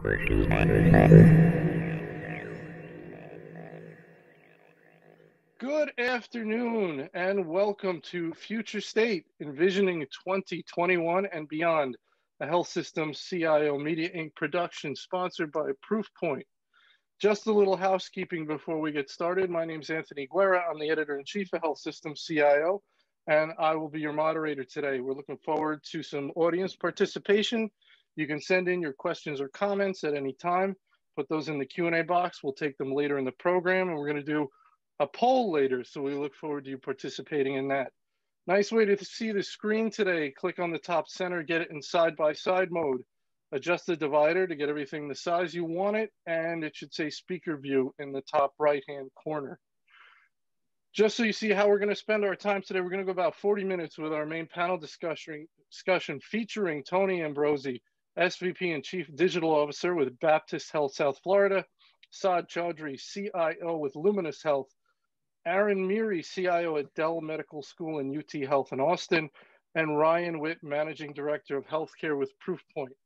Good afternoon and welcome to Future State, Envisioning 2021 and Beyond, a Health Systems CIO Media Inc. production sponsored by Proofpoint. Just a little housekeeping before we get started. My name is Anthony Guerra. I'm the Editor-in-Chief of Health Systems CIO, and I will be your moderator today. We're looking forward to some audience participation. You can send in your questions or comments at any time. Put those in the Q&A box. We'll take them later in the program, and we're going to do a poll later, so we look forward to you participating in that. Nice way to see the screen today. Click on the top center, get it in side-by-side mode. Adjust the divider to get everything the size you want it, and it should say speaker view in the top right-hand corner. Just so you see how we're going to spend our time today, we're going to go about 40 minutes with our main panel discussion featuring Tony Ambrozie, SVP and Chief Digital Officer with Baptist Health South Florida, Saad Chaudhry, CIO with Luminous Health, Miri, CIO at Dell Medical School and UT Health in Austin, and Ryan Witt, Managing Director of Healthcare with Proofpoint.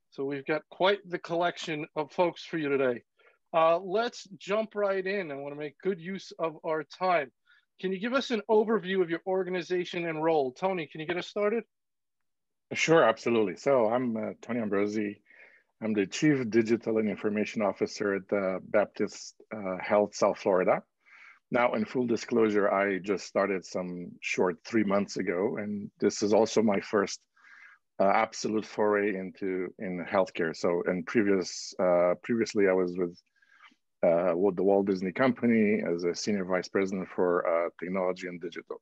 So we've got quite the collection of folks for you today. Let's jump right in. I want to make good use of our time. Can you give us an overview of your organization and role? Tony, can you get us started? Sure, absolutely. So I'm Tony Ambrozie. I'm the Chief Digital and Information Officer at Baptist Health South Florida. Now, in full disclosure, I just started some short 3 months ago, and this is also my first absolute foray in healthcare. So, previously, I was with the Walt Disney Company as a Senior Vice President for Technology and Digital.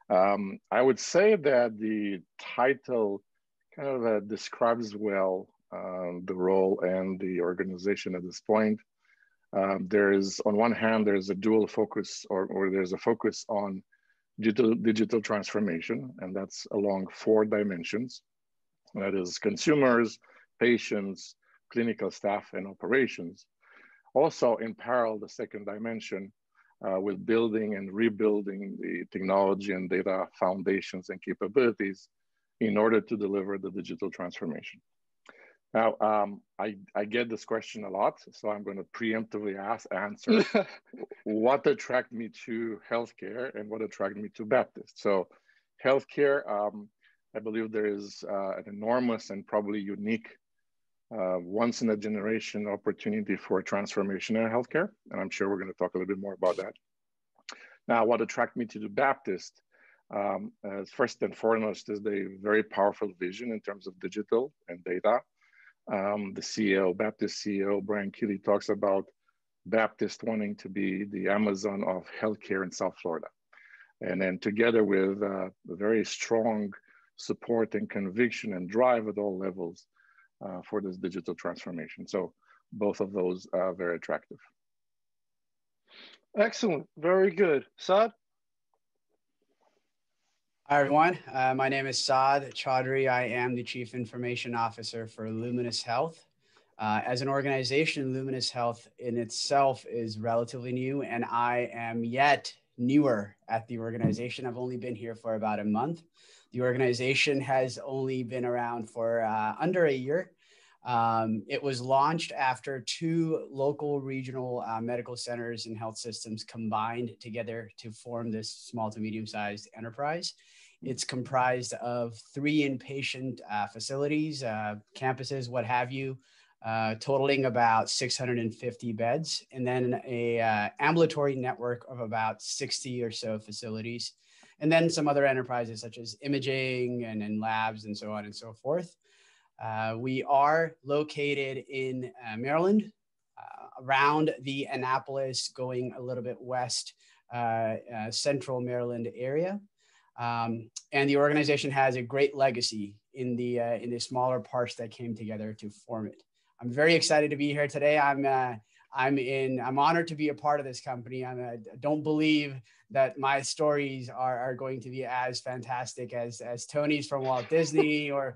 I would say that the title kind of describes well the role and the organization at this point. There is, on one hand, there's a dual focus, or there's a focus on digital transformation, and that's along 4 dimensions. That is consumers, patients, clinical staff, and operations. Also, in parallel, the second dimension with building and rebuilding the technology and data foundations and capabilities in order to deliver the digital transformation. Now, I get this question a lot, so I'm going to preemptively answer what attracted me to healthcare and what attracted me to Baptist. So healthcare, I believe there is an enormous and probably unique once in a generation opportunity for transformation in healthcare. And I'm sure we're going to talk a little bit more about that. Now, what attracted me to the Baptist, first and foremost, is the very powerful vision in terms of digital and data. The CEO, Baptist CEO, Brian Keeley, talks about Baptist wanting to be the Amazon of healthcare in South Florida. And then together with very strong support and conviction and drive at all levels for this digital transformation. So both of those are very attractive. Excellent, very good. Saad? Hi, everyone. My name is Saad Chaudhry. I am the Chief Information Officer for Luminous Health. As an organization, Luminous Health in itself is relatively new, and I am yet newer at the organization. I've only been here for about a month. The organization has only been around for under a year. It was launched after 2 local regional medical centers and health systems combined together to form this small to medium-sized enterprise. It's comprised of 3 inpatient facilities, campuses, what have you, totaling about 650 beds, and then a ambulatory network of about 60 or so facilities, and then some other enterprises such as imaging and labs and so on and so forth. We are located in Maryland, around the Annapolis, going a little bit west, central Maryland area. And the organization has a great legacy in the smaller parts that came together to form it. I'm very excited to be here today. I'm honored to be a part of this company. I don't believe that my stories are going to be as fantastic as Tony's from Walt Disney or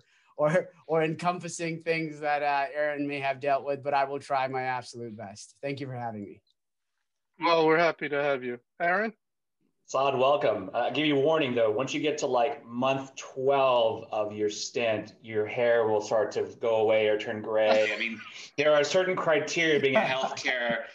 encompassing things that Aaron may have dealt with, but I will try my absolute best. Thank you for having me. Well, we're happy to have you. Aaron? Saad, welcome. I'll give you a warning though. Once you get to like month 12 of your stint, your hair will start to go away or turn gray. I mean, there are certain criteria being a healthcare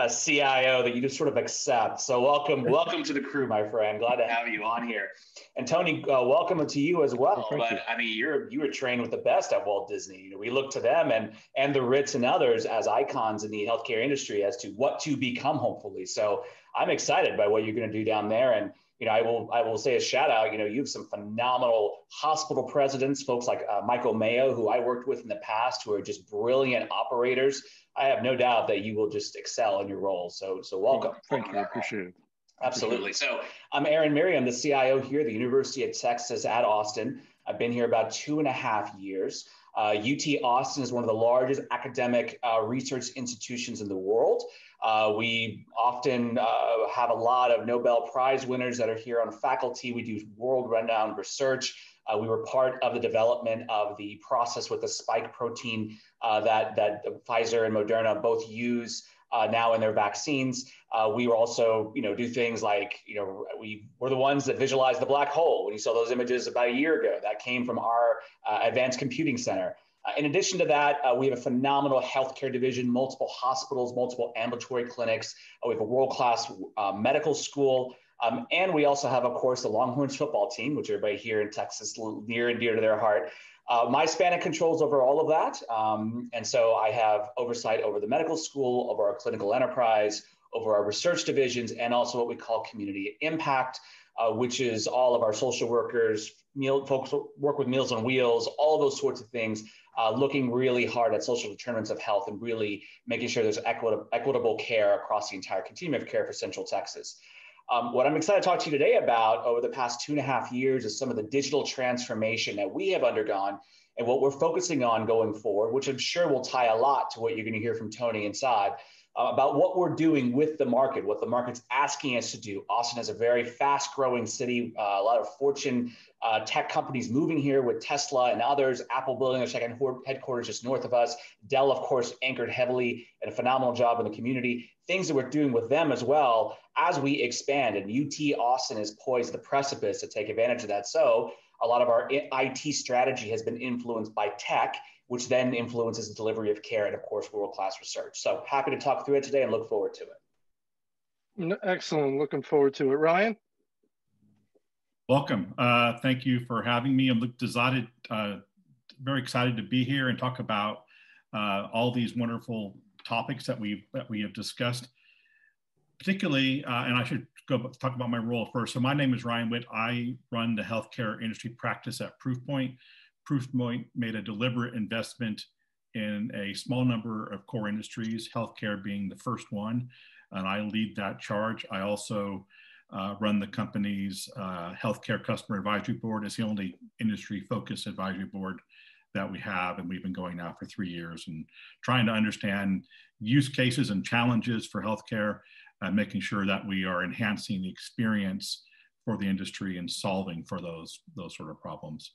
CIO that you just sort of accept. So welcome to the crew, my friend. Glad to have you on here. And Tony, welcome to you as well. But I mean, you were trained with the best at Walt Disney. You know, we look to them and the Ritz and others as icons in the healthcare industry as to what to become, hopefully. So I'm excited by what you're going to do down there. And, you know, I will say a shout out, you know, you have some phenomenal hospital presidents, folks like Michael Mayo, who I worked with in the past, who are just brilliant operators. I have no doubt that you will just excel in your role. So welcome. Thank you. I appreciate it. Absolutely. So I'm Aaron Miri. I'm the CIO here at the University of Texas at Austin. I've been here about 2.5 years. UT Austin is one of the largest academic research institutions in the world. We often have a lot of Nobel Prize winners that are here on faculty. We do world-renowned research. We were part of the development of the process with the spike protein that Pfizer and Moderna both use now in their vaccines. We were also, you know, do things like, you know, we were the ones that visualized the black hole. When you saw those images about a year ago, that came from our Advanced Computing Center. In addition to that, we have a phenomenal healthcare division, multiple hospitals, multiple ambulatory clinics. We have a world-class medical school. And we also have, of course, the Longhorns football team, which everybody here in Texas near and dear to their heart. My span of controls over all of that. And so I have oversight over the medical school, over our clinical enterprise, over our research divisions, and also what we call community impact, which is all of our social workers, folks who work with Meals on Wheels, all those sorts of things, looking really hard at social determinants of health and really making sure there's equitable care across the entire continuum of care for Central Texas. What I'm excited to talk to you today about over the past 2.5 years is some of the digital transformation that we have undergone and what we're focusing on going forward, which I'm sure will tie a lot to what you're going to hear from Tony and Saad about what we're doing with the market, what the market's asking us to do. Austin is a very fast growing city, a lot of Fortune tech companies moving here with Tesla and others, Apple building their second headquarters just north of us. Dell, of course, anchored heavily and a phenomenal job in the community. Things that we're doing with them as well as we expand, and UT Austin is poised at the precipice to take advantage of that. So a lot of our IT strategy has been influenced by tech, which then influences the delivery of care and, of course, world-class research. So happy to talk through it today and look forward to it. Excellent. Looking forward to it. Ryan? Welcome. Thank you for having me. I'm very excited to be here and talk about all these wonderful topics that we have discussed. Particularly, and I should talk about my role first. So my name is Ryan Witt. I run the healthcare industry practice at Proofpoint. Proofpoint made a deliberate investment in a small number of core industries, healthcare being the first one, and I lead that charge. I also run the company's healthcare customer advisory board. It's the only industry-focused advisory board that we have, and we've been going now for 3 years and trying to understand use cases and challenges for healthcare, making sure that we are enhancing the experience for the industry and solving for those sort of problems.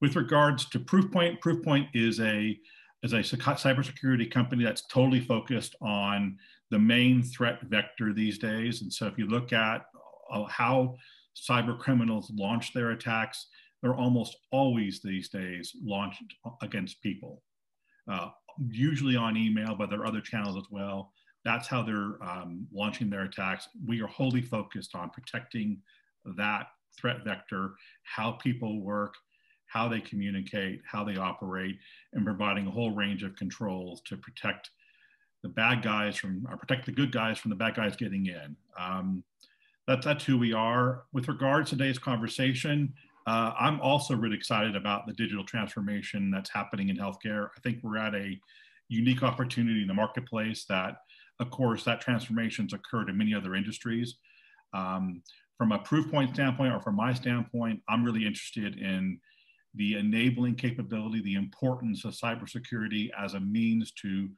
With regards to Proofpoint, Proofpoint is a cybersecurity company that's totally focused on the main threat vector these days. And so if you look at how cyber criminals launch their attacks, they're almost always these days launched against people, usually on email, but there are other channels as well. That's how they're launching their attacks. We are wholly focused on protecting that threat vector, how people work, how they communicate, how they operate, and providing a whole range of controls to protect the bad guys protect the good guys from the bad guys getting in. That's who we are. With regards to today's conversation, I'm also really excited about the digital transformation that's happening in healthcare. I think we're at a unique opportunity in the marketplace that, of course, that transformation's occurred in many other industries. From a Proofpoint standpoint, or from my standpoint, I'm really interested in the enabling capability, the importance of cybersecurity as a means to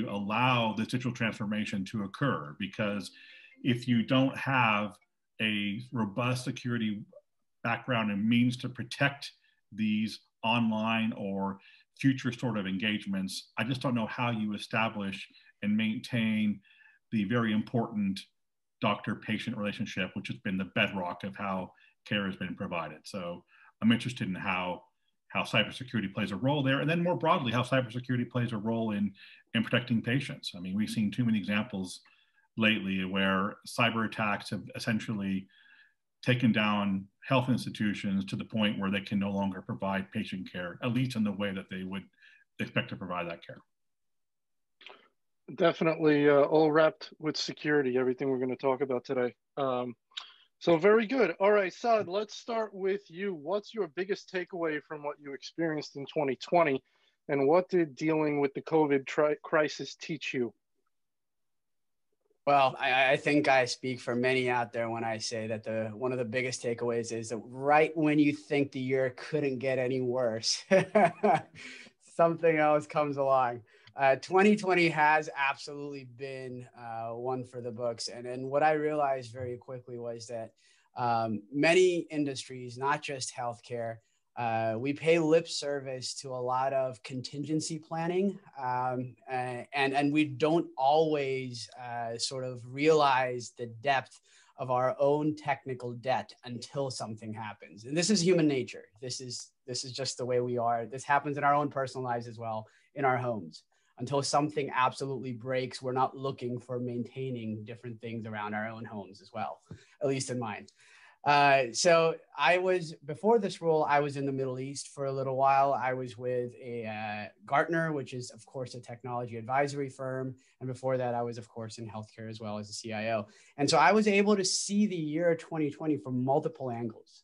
allow this digital transformation to occur. Because if you don't have a robust security background and means to protect these online or future sort of engagements, I just don't know how you establish and maintain the very important doctor-patient relationship, which has been the bedrock of how care has been provided. So I'm interested in how cybersecurity plays a role there, and then more broadly, how cybersecurity plays a role in protecting patients. I mean, we've seen too many examples lately where cyber attacks have essentially taken down health institutions to the point where they can no longer provide patient care, at least in the way that they would expect to provide that care. Definitely all wrapped with security, everything we're going to talk about today. So very good. All right, Saad, let's start with you. What's your biggest takeaway from what you experienced in 2020? And what did dealing with the COVID crisis teach you? Well, I think I speak for many out there when I say that one of the biggest takeaways is that right when you think the year couldn't get any worse, something else comes along. 2020 has absolutely been one for the books. And what I realized very quickly was that many industries, not just healthcare, we pay lip service to a lot of contingency planning, and we don't always sort of realize the depth of our own technical debt until something happens. And this is human nature. This is just the way we are. This happens in our own personal lives as well, in our homes. Until something absolutely breaks, we're not looking for maintaining different things around our own homes as well, at least in mine. So before this role, I was in the Middle East for a little while. I was with a Gartner, which is, of course, a technology advisory firm. And before that, I was, of course, in healthcare as well as a CIO. And so I was able to see the year 2020 from multiple angles,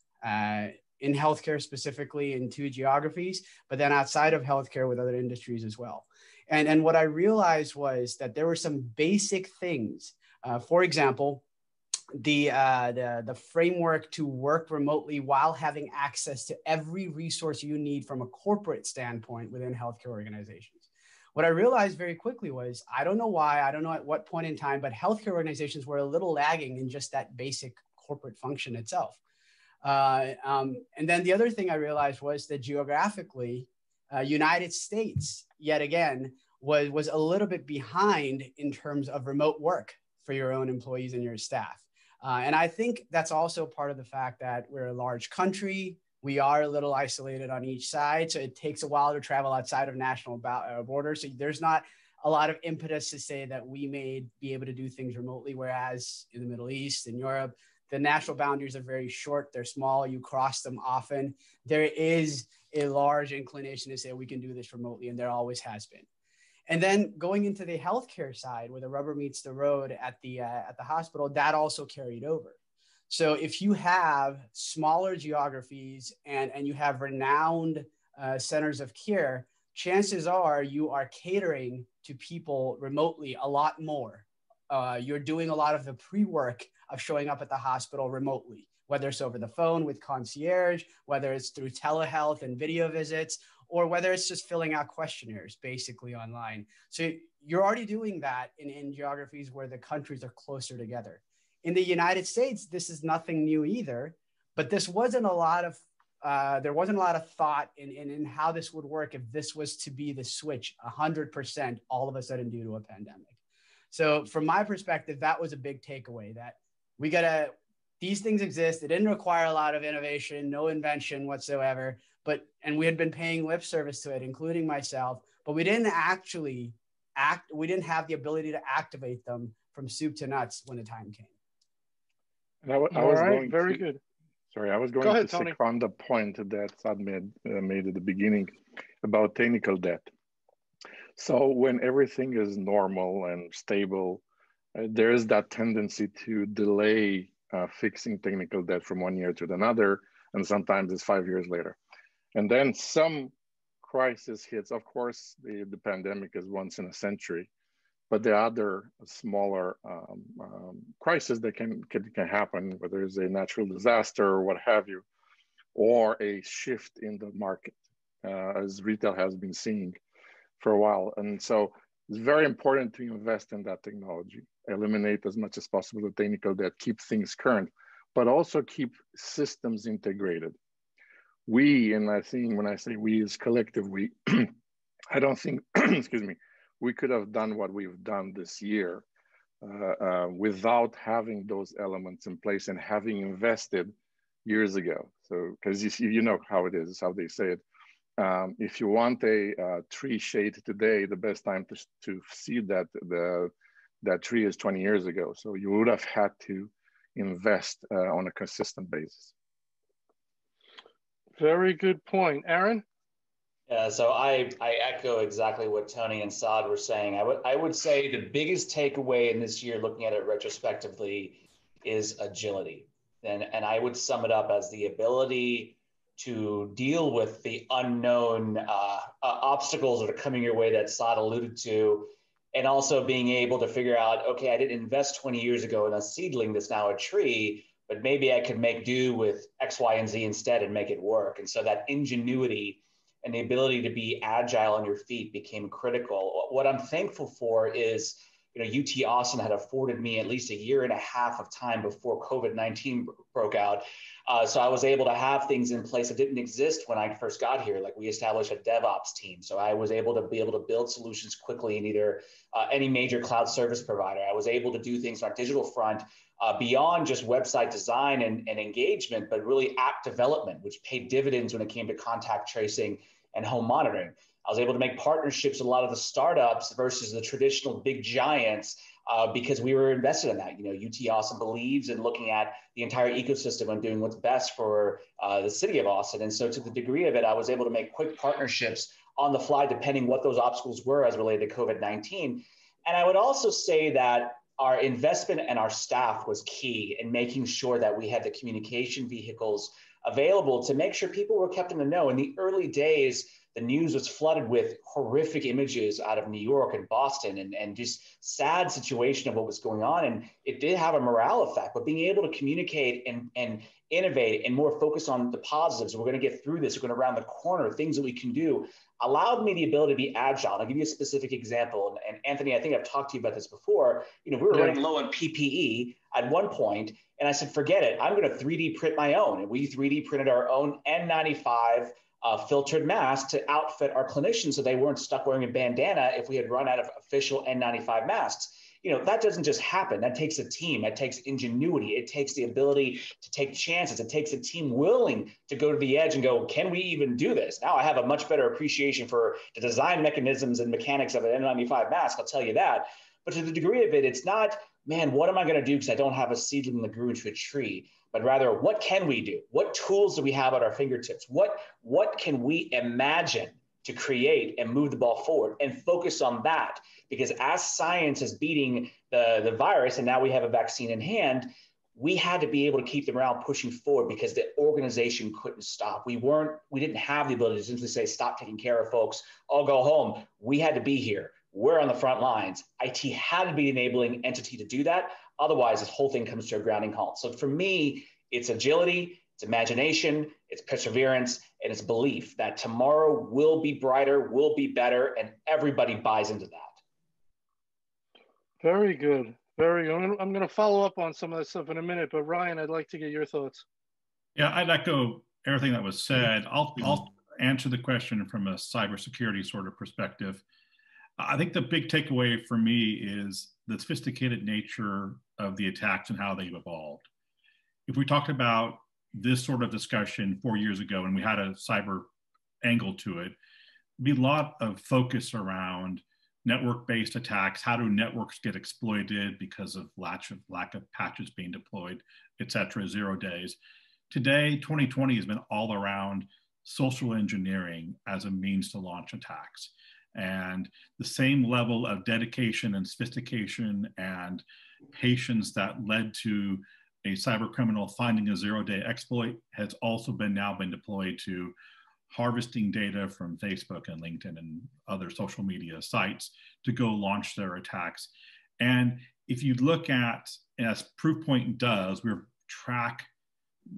in healthcare specifically in 2 geographies, but then outside of healthcare with other industries as well. And what I realized was that there were some basic things. For example, the framework to work remotely while having access to every resource you need from a corporate standpoint within healthcare organizations. What I realized very quickly was, I don't know why, I don't know at what point in time, but healthcare organizations were a little lagging in just that basic corporate function itself. And then the other thing I realized was that geographically, United States, yet again, was a little bit behind in terms of remote work for your own employees and your staff. And I think that's also part of the fact that we're a large country. We are a little isolated on each side. So it takes a while to travel outside of national borders. So there's not a lot of impetus to say that we may be able to do things remotely, whereas in the Middle East and Europe, the national boundaries are very short. They're small. You cross them often. There is a large inclination to say we can do this remotely, and there always has been. And then going into the healthcare side, where the rubber meets the road at the hospital, that also carried over. So if you have smaller geographies and you have renowned centers of care, chances are you are catering to people remotely a lot more. You're doing a lot of the pre-work of showing up at the hospital remotely, whether it's over the phone with concierge, whether it's through telehealth and video visits, or whether it's just filling out questionnaires basically online. So you're already doing that in geographies where the countries are closer together. In the United States, this is nothing new either, but there wasn't a lot of thought in how this would work if this was to be the switch 100% all of a sudden due to a pandemic. So from my perspective, that was a big takeaway, that these things exist. It didn't require a lot of innovation, no invention whatsoever, and we had been paying lip service to it, including myself, but we didn't actually we didn't have the ability to activate them from soup to nuts when the time came. And I was going very good. Sorry, I was going to second the point that Saad made at the beginning about technical debt. So when everything is normal and stable, there is that tendency to delay fixing technical debt from 1 year to another, and sometimes it's 5 years later. And then some crisis hits. Of course, the pandemic is once in a century, but there are other smaller crises that can happen, whether it's a natural disaster or what have you, or a shift in the market, as retail has been seeing for a while. And so it's very important to invest in that technology, eliminate as much as possible the technical debt, keep things current, but also keep systems integrated. And I think when I say we as collective, I don't think, excuse me, we could have done what we've done this year without having those elements in place and having invested years ago. So, because you know how it is, how they say it. If you want a tree shade today, the best time to seed that tree is 20 years ago. So you would have had to invest on a consistent basis. Very good point. Aaron? Yeah, so I echo exactly what Tony and Saad were saying. I would say the biggest takeaway in this year, looking at it retrospectively, is agility. And I would sum it up as the ability to deal with the unknown obstacles that are coming your way that Saad alluded to, and also being able to figure out, okay, I didn't invest 20 years ago in a seedling that's now a tree, but maybe I could make do with X, Y, and Z instead and make it work. And so that ingenuity and the ability to be agile on your feet became critical. What I'm thankful for is, you know, UT Austin had afforded me at least a year and a half of time before COVID-19 broke out. So I was able to have things in place that didn't exist when I first got here. Like, we established a DevOps team. So I was able to build solutions quickly in either any major cloud service provider. I was able to do things on our digital front beyond just website design and engagement, but really app development, which paid dividends when it came to contact tracing and home monitoring. I was able to make partnerships with a lot of the startups versus the traditional big giants because we were invested in that. You know, UT Austin believes in looking at the entire ecosystem and doing what's best for the city of Austin. And so to the degree of it, I was able to make quick partnerships on the fly, depending what those obstacles were as related to COVID-19. And I would also say that our investment and our staff was key in making sure that we had the communication vehicles available to make sure people were kept in the know. In the early days, the news was flooded with horrific images out of New York and Boston and just sad situation of what was going on. And it did have a morale effect, but being able to communicate and innovate and more focus on the positives, we're going to get through this, we're going to round the corner, things that we can do, allowed me the ability to be agile. And I'll give you a specific example. And Anthony, I think I've talked to you about this before. You know, we were running low on PPE at one point, and I said, forget it, I'm going to 3D print my own. And we 3D printed our own N95 filtered masks to outfit our clinicians so they weren't stuck wearing a bandana if we had run out of official N95 masks. You know, that doesn't just happen. That takes a team. That takes ingenuity. It takes the ability to take chances. It takes a team willing to go to the edge and go, can we even do this? Now I have a much better appreciation for the design mechanisms and mechanics of an N95 mask, I'll tell you that. But to the degree of it, it's not, man, what am I going to do because I don't have a seedling that grew into a tree? But rather, what can we do? What tools do we have at our fingertips? What can we imagine to create and move the ball forward and focus on that? Because as science is beating the virus and now we have a vaccine in hand, we had to be able to keep the morale pushing forward because the organization couldn't stop. We didn't have the ability to simply say, stop taking care of folks, I'll go home. We had to be here. We're on the front lines. IT had to be an enabling entity to do that. Otherwise, this whole thing comes to a grounding halt. So for me, it's agility, it's imagination, it's perseverance, and it's belief that tomorrow will be brighter, will be better, and everybody buys into that. Very good. Very good. I'm going to follow up on some of that stuff in a minute, but Ryan, I'd like to get your thoughts. Yeah, I'd echo everything that was said. I'll answer the question from a cybersecurity sort of perspective. I think the big takeaway for me is the sophisticated nature of the attacks and how they've evolved. If we talked about this sort of discussion 4 years ago and we had a cyber angle to it, there'd be a lot of focus around network-based attacks. How do networks get exploited because of lack of patches being deployed, et cetera, 0 days. Today, 2020 has been all around social engineering as a means to launch attacks. And the same level of dedication and sophistication and patience that led to a cyber criminal finding a 0-day exploit has also now been deployed to harvesting data from Facebook and LinkedIn and other social media sites to go launch their attacks. And if you look at, as Proofpoint does, we track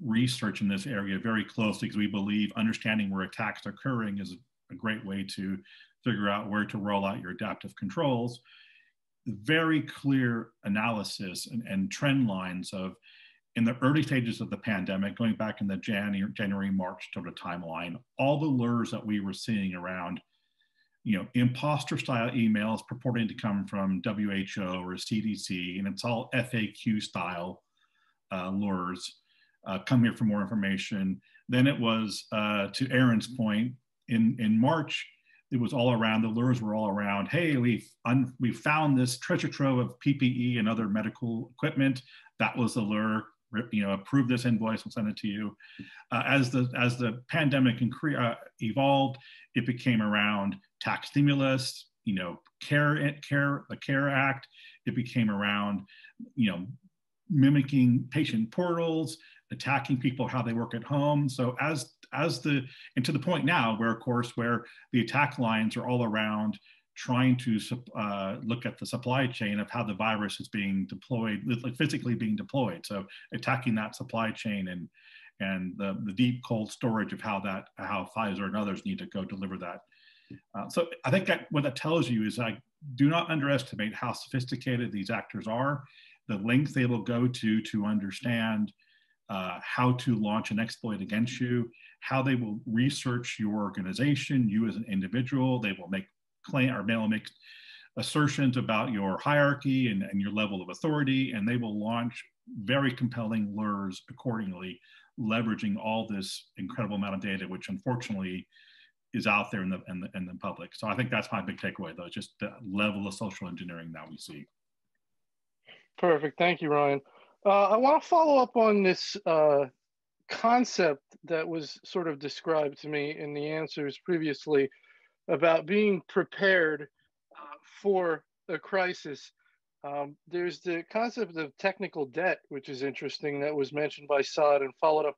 research in this area very closely because we believe understanding where attacks are occurring is a great way to figure out where to roll out your adaptive controls. Very clear analysis and trend lines of, in the early stages of the pandemic, going back in the January, March sort of timeline, all the lures that we were seeing around imposter style emails purporting to come from WHO or CDC, and it's all FAQ style lures. Come here for more information. Then it was, to Aaron's point, in March, it was all around, the lures were all around, hey, we found this treasure trove of PPE and other medical equipment. That was the lure. Approve this invoice, we'll send it to you. As the pandemic evolved, it became around tax stimulus, the CARE Act. It became around, mimicking patient portals, attacking people how they work at home. So and to the point now where, of course, where the attack lines are all around trying to look at the supply chain of how the virus is being deployed, like physically being deployed. So attacking that supply chain and the deep cold storage of how Pfizer and others need to go deliver that. So I think what that tells you is, do not underestimate how sophisticated these actors are, the lengths they will go to understand how to launch an exploit against you, how they will research your organization, you as an individual. They will make assertions about your hierarchy and your level of authority, and they will launch very compelling lures accordingly, leveraging all this incredible amount of data, which unfortunately is out there in the public. So I think that's my big takeaway, though, just the level of social engineering that we see. Perfect. Thank you, Ryan. I want to follow up on this concept that was sort of described to me in the answers previously about being prepared for a crisis. There's the concept of technical debt, which is interesting, that was mentioned by Saad and followed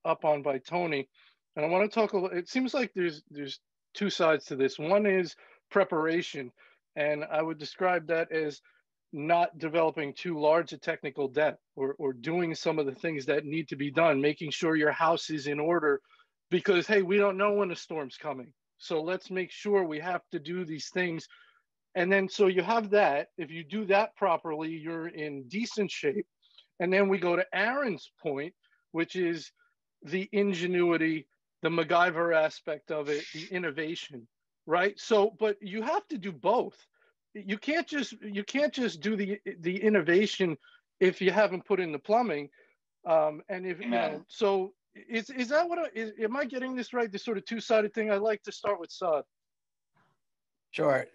up on by Tony. And I want to talk a little. It seems like there's two sides to this. One is preparation, and I would describe that as not developing too large a technical debt, or doing some of the things that need to be done, making sure your house is in order, because, hey, we don't know when a storm's coming. So let's make sure we have to do these things. And then, so you have that. If you do that properly, you're in decent shape. And then we go to Aaron's point, which is the ingenuity, the MacGyver aspect of it, the innovation, right? So, but you have to do both. You can't just do the innovation if you haven't put in the plumbing. And if so is that what am I getting this right? This sort of two-sided thing. I'd like to start with Saad. Sure.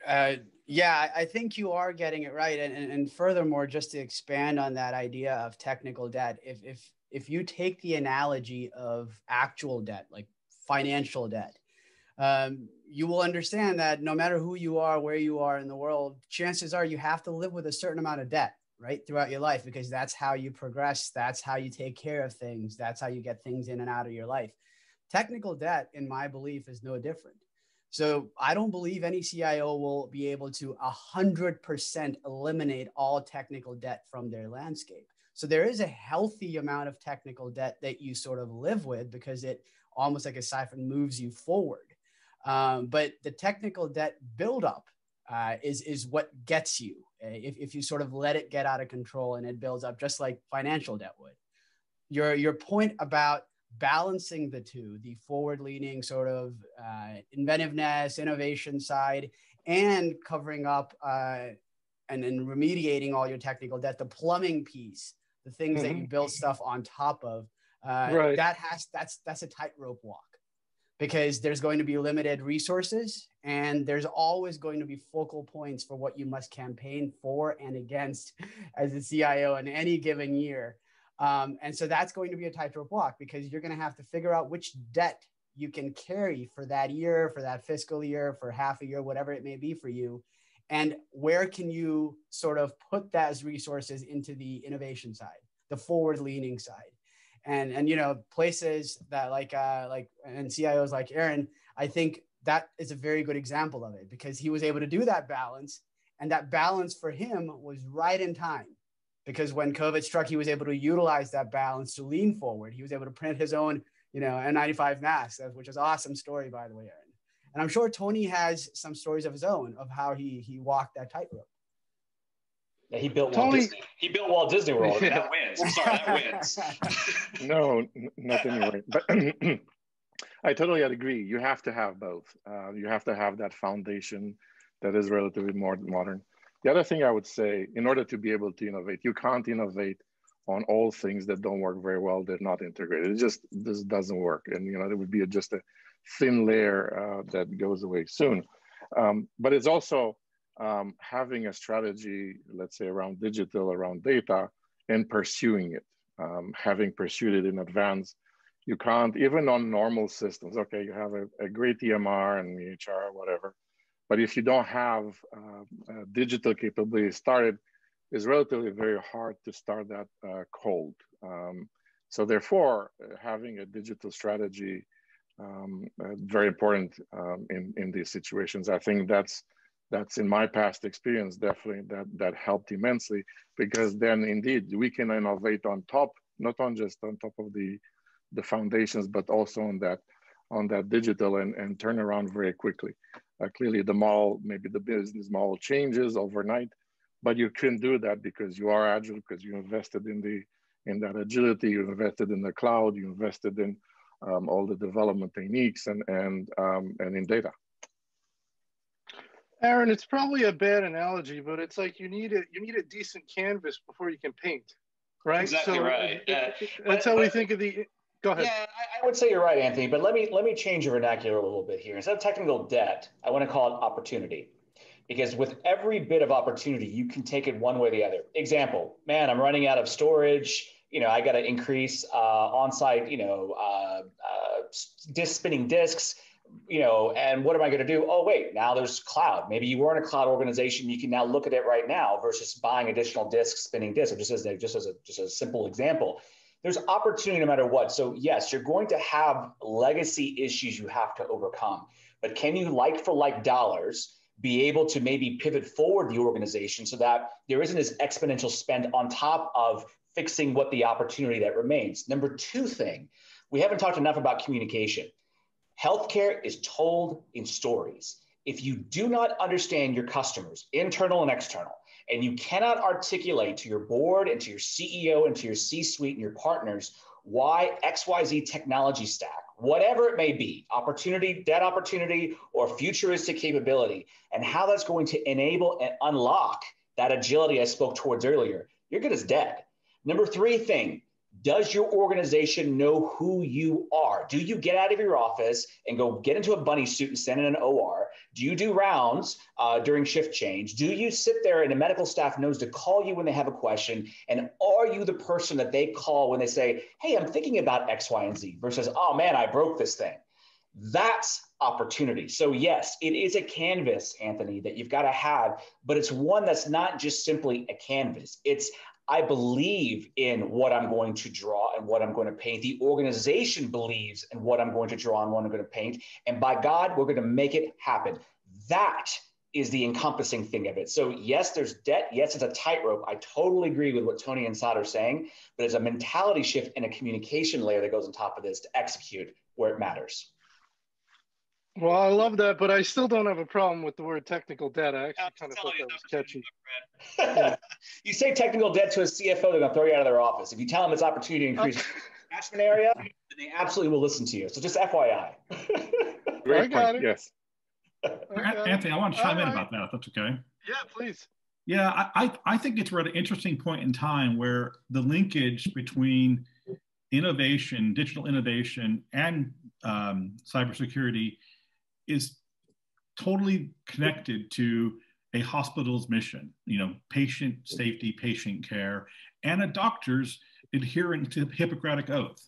Yeah, I think you are getting it right. And furthermore, just to expand on that idea of technical debt, if you take the analogy of actual debt, like financial debt, you will understand that no matter who you are, where you are in the world, chances are you have to live with a certain amount of debt, right, throughout your life, because that's how you progress. That's how you take care of things. That's how you get things in and out of your life. Technical debt, in my belief, is no different. So I don't believe any CIO will be able to 100% eliminate all technical debt from their landscape. So there is a healthy amount of technical debt that you sort of live with, because it almost like a siphon moves you forward. But the technical debt buildup is what gets you if you sort of let it get out of control and it builds up, just like financial debt would. Your point about balancing the two, the forward-leaning sort of inventiveness, innovation side, and covering up and remediating all your technical debt, the plumbing piece, the things that you build stuff on top of, right. That's a tightrope walk. Because there's going to be limited resources, and there's always going to be focal points for what you must campaign for and against as a CIO in any given year. And so that's going to be a tightrope walk, because you're going to have to figure out which debt you can carry for that year, for that fiscal year, for half a year, whatever it may be for you. And where can you sort of put those resources into the innovation side, the forward-leaning side? And places that like and CIOs like Aaron, I think that is a very good example of it, because he was able to do that balance, and that balance for him was right in time, because when COVID struck, he was able to utilize that balance to lean forward. He was able to print his own N95 mask, which is an awesome story, by the way, Aaron. And I'm sure Tony has some stories of his own of how he walked that tightrope. Yeah, he built Walt Disney. He built Walt Disney World. That wins. I'm sorry, that wins. No, not anyway. But I totally agree. You have to have both. You have to have that foundation that is relatively more modern. The other thing I would say, in order to be able to innovate, you can't innovate on all things that don't work very well. They're not integrated. It just this doesn't work, and it would be just a thin layer that goes away soon. But it's also having a strategy, let's say, around digital, around data, and pursuing it. Having pursued it in advance, you can't, even on normal systems, okay, you have a great EMR and EHR, whatever, but if you don't have digital capability started, it's relatively very hard to start that cold. So therefore, having a digital strategy, very important in these situations. I think that's in my past experience, definitely that helped immensely, because then indeed we can innovate on top, not on just on top of the foundations, but also on that digital and turn around very quickly. Clearly the model, maybe the business model changes overnight, but you can do that because you are agile, because you invested in that agility, you invested in the cloud, you invested in all the development techniques and in data. Aaron, it's probably a bad analogy, but it's like you need a decent canvas before you can paint, right? Exactly so right. That's how we think of the. Go ahead. Yeah, I would say you're right, Anthony. But let me change your vernacular a little bit here. Instead of technical debt, I want to call it opportunity, because with every bit of opportunity, you can take it one way or the other. Example, man, I'm running out of storage. I got to increase on-site, spinning disks. And what am I going to do? Oh, wait, now there's cloud. Maybe you weren't a cloud organization. You can now look at it right now versus buying additional disks, spinning disks. Just as a simple example, there's opportunity no matter what. So yes, you're going to have legacy issues you have to overcome, but can you, like for like dollars, be able to maybe pivot forward the organization so that there isn't this exponential spend on top of fixing what the opportunity that remains? Number two thing, we haven't talked enough about communication. Healthcare is told in stories. If you do not understand your customers, internal and external, and you cannot articulate to your board and to your CEO and to your C-suite and your partners why XYZ technology stack, whatever it may be, opportunity, debt opportunity, or futuristic capability, and how that's going to enable and unlock that agility I spoke towards earlier, you're good as dead. Number three thing, does your organization know who you are? Do you get out of your office and go get into a bunny suit and stand in an OR? Do you do rounds during shift change? Do you sit there and the medical staff knows to call you when they have a question? And are you the person that they call when they say, hey, I'm thinking about X, Y, and Z versus, oh man, I broke this thing? That's opportunity. So yes, it is a canvas, Anthony, that you've got to have, but it's one that's not just simply a canvas. It's, I believe in what I'm going to draw and what I'm going to paint. The organization believes in what I'm going to draw and what I'm going to paint. And by God, we're going to make it happen. That is the encompassing thing of it. So yes, there's debt. Yes, it's a tightrope. I totally agree with what Tony and Saad are saying, but it's a mentality shift and a communication layer that goes on top of this to execute where it matters. Well, I love that, but I still don't have a problem with the word technical debt. I actually kind of thought that was catchy. Yeah. You say technical debt to a CFO, they're going to throw you out of their office. If you tell them it's opportunity to increase catchment area, then they absolutely will listen to you. So just FYI. Great I got point. it. Yes. Anthony, I want to chime in about that, if that's okay. Yeah, please. Yeah, I think it's at an interesting point in time where the linkage between innovation, digital innovation, and cybersecurity is totally connected to a hospital's mission, patient safety, patient care, and a doctor's adhering to the Hippocratic Oath.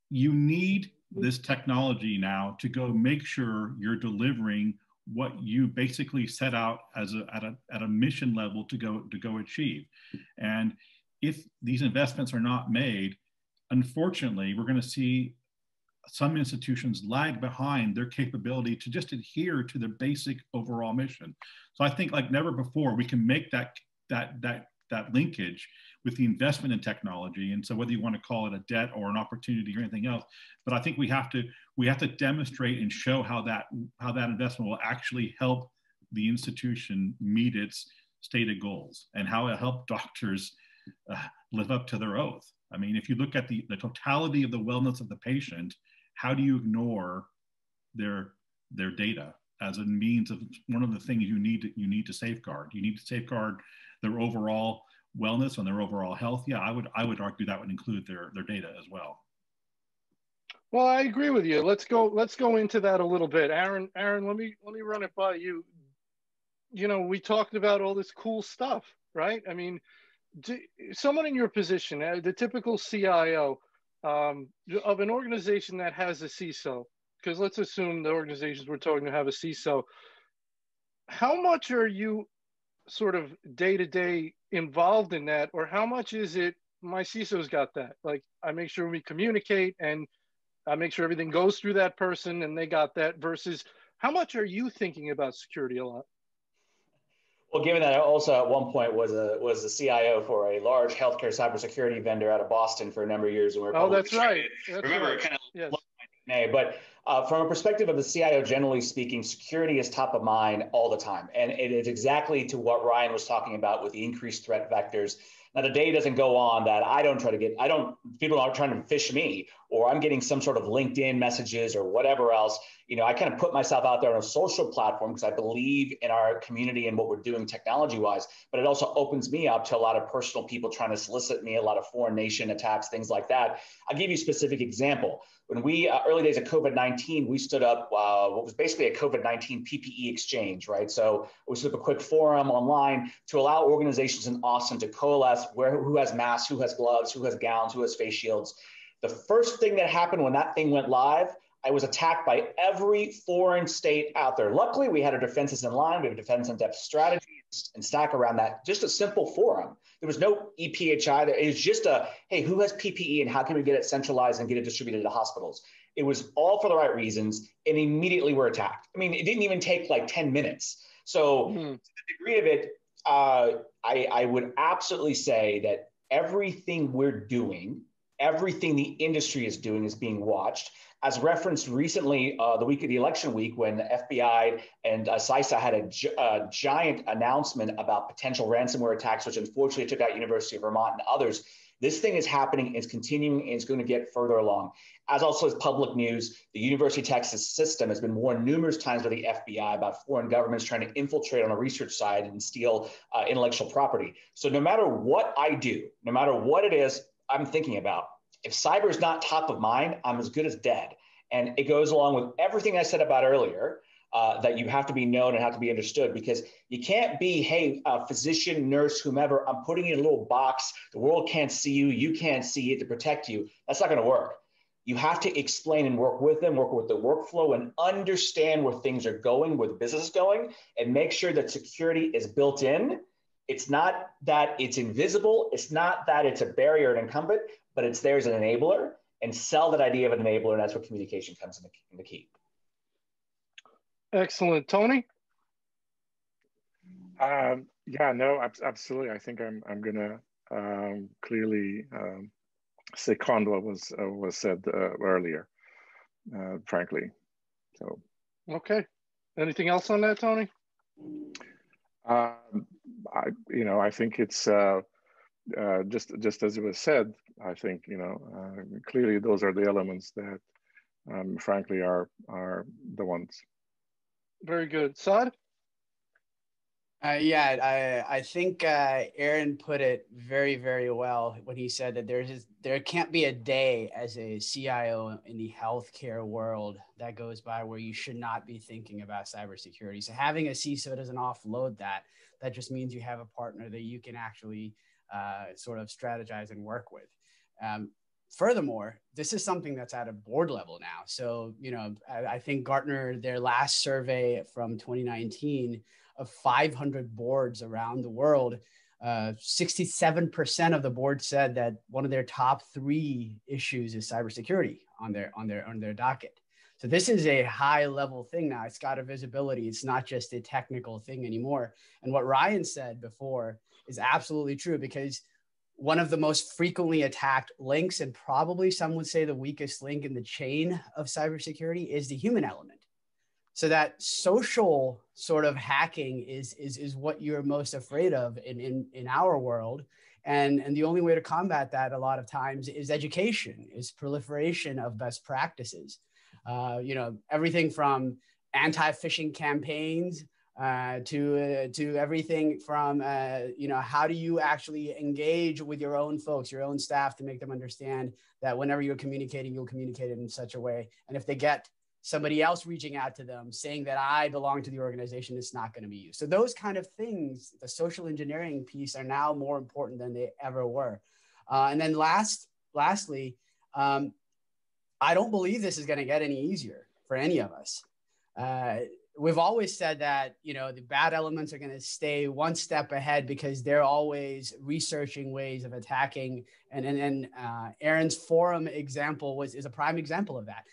You need this technology now to go make sure you're delivering what you basically set out as at a mission level to go achieve. And if these investments are not made, unfortunately, we're going to see some institutions lag behind their capability to just adhere to their basic overall mission. So I think like never before, we can make that linkage with the investment in technology. And so whether you want to call it a debt or an opportunity or anything else, but I think we have to demonstrate and show how that investment will actually help the institution meet its stated goals and how it helped doctors live up to their oath. I mean, if you look at the totality of the wellness of the patient how do you ignore their data as a means of one of the things you need to safeguard? You need to safeguard their overall wellness and their overall health. Yeah, I would argue that would include their data as well. Well, I agree with you. Let's go into that a little bit. Aaron, let me run it by you. You know, we talked about all this cool stuff, right? I mean, someone in your position, the typical CIO of an organization that has a CISO, because let's assume the organizations we're talking to have a CISO, how much are you sort of day-to-day involved in that, or how much is it, my CISO's got that? Like, I make sure we communicate and I make sure everything goes through that person and they got that, versus how much are you thinking about security a lot? Well, given that I also at one point was the CIO for a large healthcare cybersecurity vendor out of Boston for a number of years, and we're that's right. Remember, right. It kind of yes. my DNA. But from a perspective of the CIO, generally speaking, security is top of mind all the time, and it is exactly to what Ryan was talking about with the increased threat vectors. Now, the day doesn't go on that people aren't trying to phish me, or I'm getting some sort of LinkedIn messages or whatever else. You know, I kind of put myself out there on a social platform because I believe in our community and what we're doing technology-wise, but it also opens me up to a lot of personal people trying to solicit me, a lot of foreign nation attacks, things like that. I'll give you a specific example. When we, early days of COVID-19, we stood up what was basically a COVID-19 PPE exchange, right? So we stood up a quick forum online to allow organizations in Austin to coalesce who has masks, who has gloves, who has gowns, who has face shields. The first thing that happened when that thing went live, I was attacked by every foreign state out there. Luckily, we had our defenses in line. We have a defense in depth strategy and stack around that. Just a simple forum. There was no EPHI. It was just hey, who has PPE and how can we get it centralized and get it distributed to hospitals? It was all for the right reasons, and immediately we're attacked. I mean, it didn't even take like 10 minutes. So to the degree of it, I would absolutely say that everything we're doing, everything the industry is doing is being watched. As referenced recently, the week of the election week, when the FBI and CISA had a giant announcement about potential ransomware attacks, which unfortunately took out University of Vermont and others. This thing is happening, it's continuing, and it's going to get further along. As also as public news, the University of Texas system has been warned numerous times by the FBI about foreign governments trying to infiltrate on the research side and steal intellectual property. So no matter what I do, no matter what it is I'm thinking about, if cyber is not top of mind, I'm as good as dead. And it goes along with everything I said about earlier, that you have to be known and have to be understood, because you can't be, hey, physician, nurse, whomever, I'm putting you in a little box. The world can't see you. You can't see it to protect you. That's not going to work. You have to explain and work with them, work with the workflow, and understand where things are going, where the business is going, and make sure that security is built in. It's not that it's invisible. It's not that it's a barrier and incumbent, but it's there as an enabler, and sell that idea of an enabler. And that's where communication comes in the key. Excellent. Tony? Yeah, no, absolutely. I think I'm going to clearly second what was said earlier, frankly. So. Okay. Anything else on that, Tony? I think it's just as it was said. I think clearly those are the elements that, frankly, are the ones. Very good. Saad? I think Aaron put it very, very well when he said that there can't be a day as a CIO in the healthcare world that goes by where you should not be thinking about cybersecurity. So having a CISO doesn't offload that. That just means you have a partner that you can actually sort of strategize and work with. Furthermore, this is something that's at a board level now. So, I think Gartner, their last survey from 2019 of 500 boards around the world, 67% of the board said that one of their top 3 issues is cybersecurity on their docket. So this is a high level thing now. It's got a visibility. It's not just a technical thing anymore. And what Ryan said before is absolutely true, because one of the most frequently attacked links, and probably some would say the weakest link in the chain of cybersecurity, is the human element. So that social sort of hacking is what you're most afraid of in our world. And the only way to combat that a lot of times is education, is proliferation of best practices. Everything from anti-phishing campaigns to everything from, how do you actually engage with your own folks, your own staff, to make them understand that whenever you're communicating, you'll communicate it in such a way. And if they get somebody else reaching out to them saying that I belong to the organization, it's not going to be you. So those kind of things, the social engineering piece, are now more important than they ever were. And then lastly, I don't believe this is going to get any easier for any of us. We've always said that, the bad elements are going to stay one step ahead because they're always researching ways of attacking. And Aaron's forum example is a prime example of that.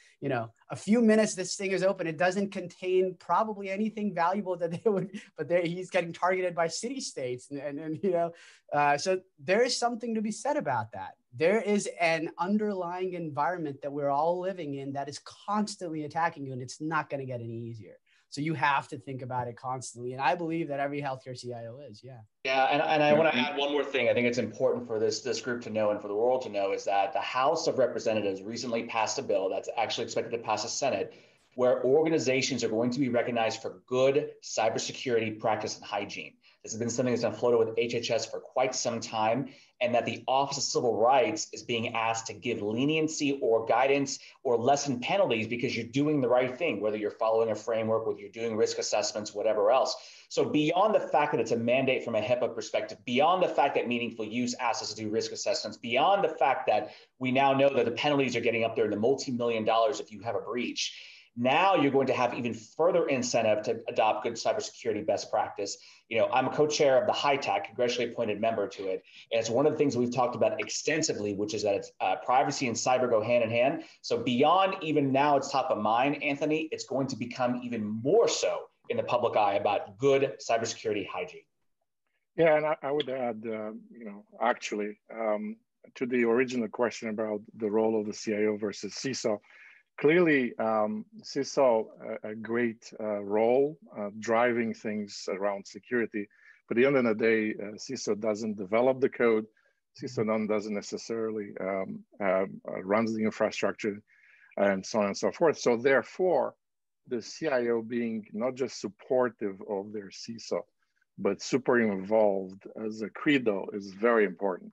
A few minutes this thing is open, it doesn't contain probably anything valuable that they would, but he's getting targeted by city states. So there is something to be said about that. There is an underlying environment that we're all living in that is constantly attacking you, and it's not going to get any easier. So you have to think about it constantly. And I believe that every healthcare CIO is, yeah. Yeah, and I want to add one more thing. I think it's important for this group to know and for the world to know is that the House of Representatives recently passed a bill that's actually expected to pass the Senate, where organizations are going to be recognized for good cybersecurity practice and hygiene. This has been something that's been floated with HHS for quite some time, and that the Office of Civil Rights is being asked to give leniency or guidance or lessen penalties because you're doing the right thing, whether you're following a framework, whether you're doing risk assessments, whatever else. So beyond the fact that it's a mandate from a HIPAA perspective, beyond the fact that Meaningful Use asks us to do risk assessments, beyond the fact that we now know that the penalties are getting up there in the multi-million dollars if you have a breach, now you're going to have even further incentive to adopt good cybersecurity best practice. I'm a co-chair of the HITAC, congressionally appointed member to it. And it's one of the things we've talked about extensively, which is that it's privacy and cyber go hand in hand. So beyond even now it's top of mind, Anthony, it's going to become even more so in the public eye about good cybersecurity hygiene. Yeah, and I would add, actually, to the original question about the role of the CIO versus CISO, clearly, CISO a great role driving things around security. But at the end of the day, CISO doesn't develop the code. CISO doesn't necessarily runs the infrastructure and so on and so forth. So therefore, the CIO being not just supportive of their CISO, but super involved as a credo is very important,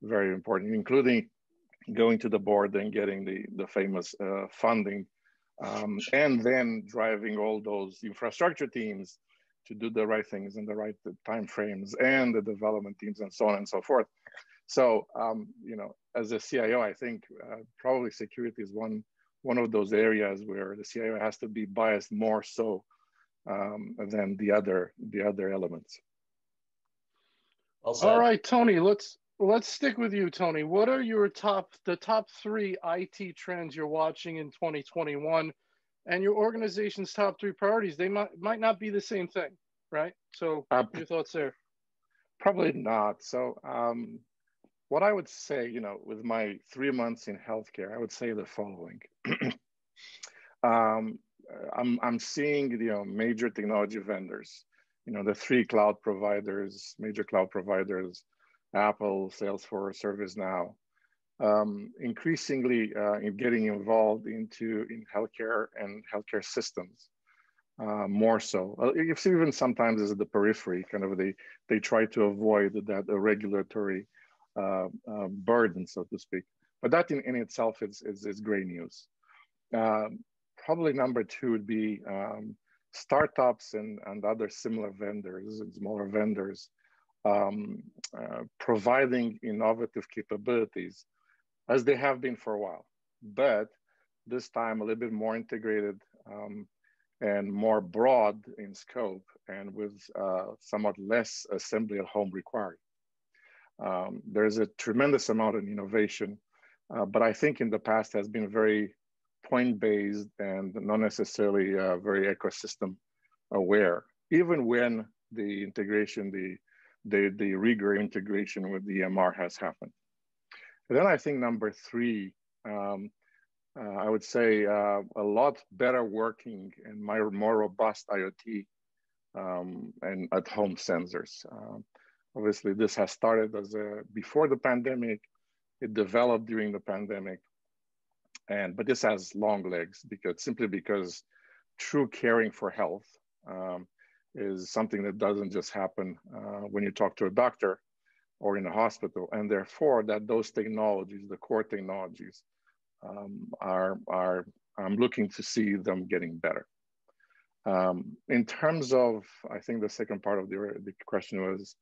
including going to the board and getting the famous funding, and then driving all those infrastructure teams to do the right things in the right time frames, and the development teams and so on and so forth. So, as a CIO, I think probably security is one of those areas where the CIO has to be biased more so than the other elements. Well said. All right, Tony, let's stick with you, Tony. What are the top 3 IT trends you're watching in 2021, and your organization's top 3 priorities? They might not be the same thing, right? So your thoughts there? Probably not. So what I would say, with my 3 months in healthcare, I would say the following. I'm seeing, major technology vendors, the 3 cloud providers, major cloud providers, Apple, Salesforce, ServiceNow, increasingly getting involved in healthcare and healthcare systems, more so. Even sometimes as the periphery, kind of they try to avoid that regulatory burden, so to speak. But that in itself is great news. Probably number 2 would be startups and other similar vendors and smaller vendors, providing innovative capabilities as they have been for a while, but this time a little bit more integrated and more broad in scope, and with somewhat less assembly at home required. There's a tremendous amount of innovation, but I think in the past has been very point-based and not necessarily very ecosystem aware, even when the integration, the rigor integration with the EMR has happened. And then I think number 3, I would say a lot better working and more robust IoT and at-home sensors. Obviously, this has started as before the pandemic. It developed during the pandemic, but this has long legs simply because true caring for health is something that doesn't just happen when you talk to a doctor or in a hospital, and therefore those technologies, the core technologies, I'm looking to see them getting better. In terms of, I think the second part of the question was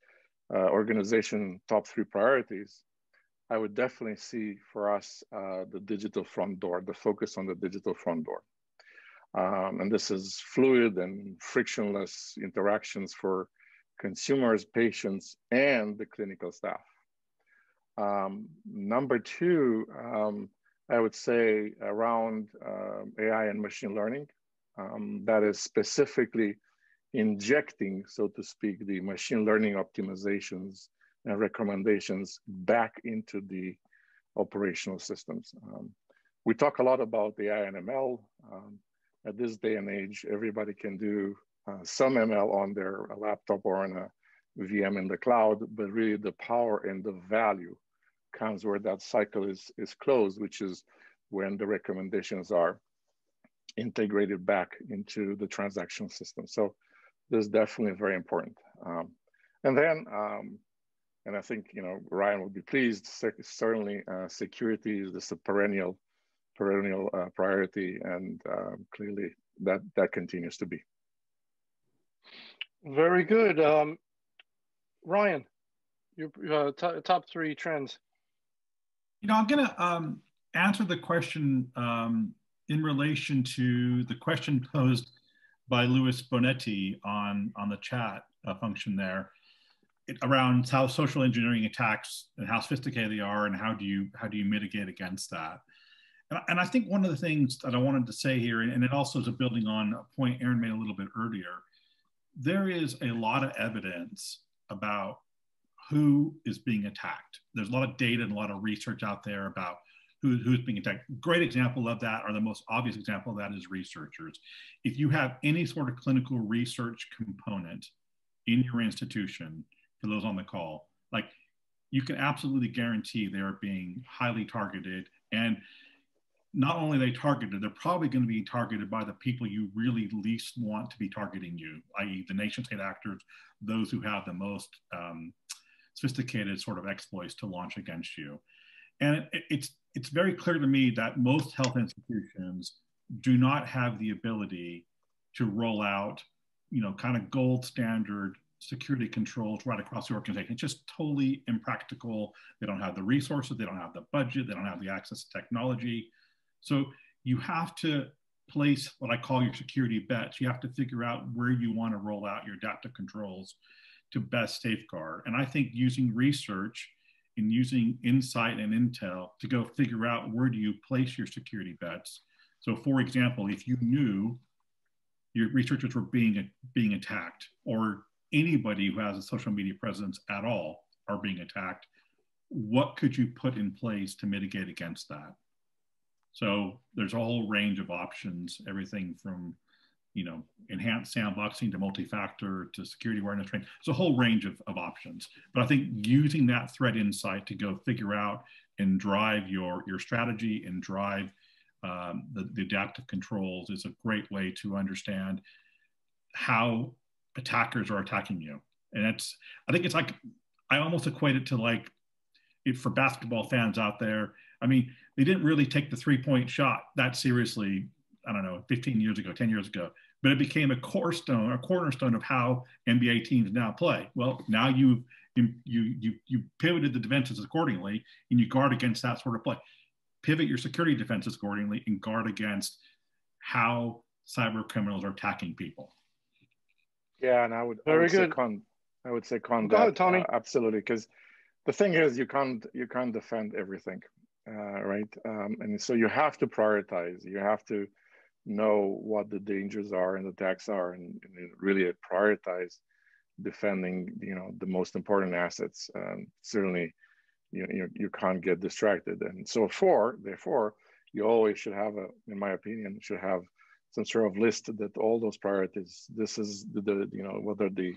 organization top 3 priorities. I would definitely see for us the digital front door, the focus on the digital front door. And this is fluid and frictionless interactions for consumers, patients, and the clinical staff. Number 2, I would say around AI and machine learning, that is specifically injecting, so to speak, the machine learning optimizations and recommendations back into the operational systems. We talk a lot about AI and ML. At this day and age, everybody can do some ML on their laptop or on a VM in the cloud, but really the power and the value comes where that cycle is closed, which is when the recommendations are integrated back into the transaction system. So this is definitely very important. And then, and I think Ryan would be pleased, certainly security is a perennial priority, and clearly that continues to be. Very good. Ryan, your top 3 trends. I'm going to answer the question in relation to the question posed by Louis Bonetti on the chat function there, around how social engineering attacks and how sophisticated they are, and how do you mitigate against that. And I think one of the things that I wanted to say here, and it also is a building on a point Aaron made a little bit earlier, there is a lot of evidence about who is being attacked. There's a lot of data and a lot of research out there about who's being attacked. Great example of that, or the most obvious example of that, is researchers. If you have any sort of clinical research component in your institution, for those on the call, like, you can absolutely guarantee they are being highly targeted. And not only are they targeted, they're probably going to be targeted by the people you really least want to be targeting you, i.e. the nation state actors, those who have the most sophisticated sort of exploits to launch against you. And it's very clear to me that most health institutions do not have the ability to roll out, kind of gold standard security controls right across the organization. It's just totally impractical. They don't have the resources, they don't have the budget, they don't have the access to technology. So you have to place what I call your security bets. You have to figure out where you want to roll out your adaptive controls to best safeguard. And I think using research and using insight and intel to go figure out where do you place your security bets. So for example, if you knew your researchers were being attacked, or anybody who has a social media presence at all are being attacked, what could you put in place to mitigate against that? So there's a whole range of options, everything from, enhanced sandboxing to multi-factor to security awareness training. There's a whole range of options. But I think using that threat insight to go figure out and drive your strategy and drive the adaptive controls is a great way to understand how attackers are attacking you. And I think it's like, I almost equate it to like, for basketball fans out there, I mean, they didn't really take the 3-point shot that seriously, I don't know, 15 years ago, 10 years ago, but it became a cornerstone of how NBA teams now play. Well, now you pivoted the defenses accordingly, and you guard against that sort of play. Pivot your security defenses accordingly and guard against how cyber criminals are attacking people. Yeah, and I would say con Go ahead, Tony. Absolutely, because the thing is, you can't defend everything, right? And so you have to prioritize. You have to know what the dangers are and the attacks are, and really prioritize defending, the most important assets. Certainly, you can't get distracted, and so therefore, you always should have in my opinion, should have some sort of list that all those priorities, this is the you know, whether the